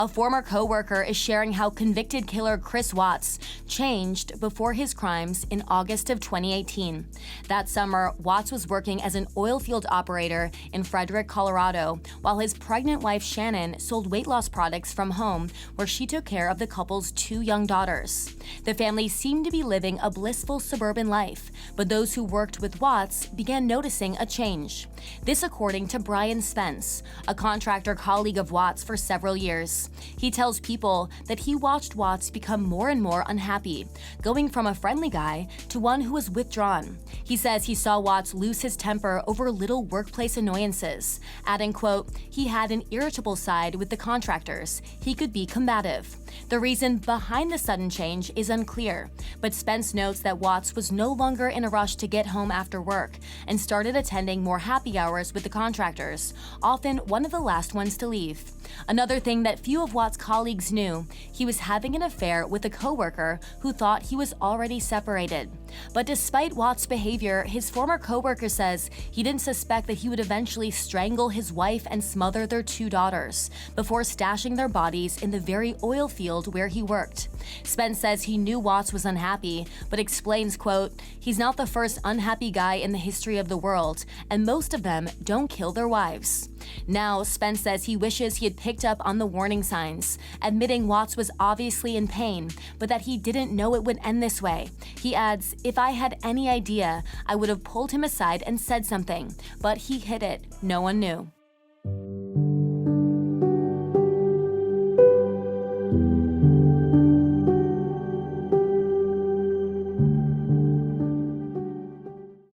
A former co-worker is sharing how convicted killer CHRIS Watts changed before his crimes in August of 2018. That summer, Watts was working as an oil field operator in Frederick, Colorado, while his pregnant wife Shanann sold weight loss products from home where she took care of the couple's 2 young daughters. The family seemed to be living a blissful suburban life, but those who worked with Watts began noticing a change. This according to Spence, a contractor colleague of Watts for several years. He tells People that he watched Watts become more and more unhappy, going from a friendly guy to one who was withdrawn. He says he saw Watts lose his temper over little workplace annoyances, adding, quote, "He had an irritable side with the contractors. He could be combative." The reason behind the sudden change is unclear, but Spence notes that Watts was no longer in a rush to get home after work and started attending more happy hours with the contractors, often one of the last ones to leave. Another thing that few of Watts' colleagues knew, he was having an affair with a coworker who thought he was already separated. But despite Watts' behavior, his former coworker says he didn't suspect that he would eventually strangle his wife and smother their 2 daughters before stashing their bodies in the very oil field where he worked. Spence says he knew Watts was unhappy, but explains, quote, "He's not the first unhappy guy in the history of the world, and most of them don't kill their wives." Now, Spence says he wishes he had picked up on the warning signs, admitting Watts was obviously in pain, but that he didn't know it would end this way. He adds, "If I had any idea, I would have pulled him aside and said something, but he hid it. No one knew."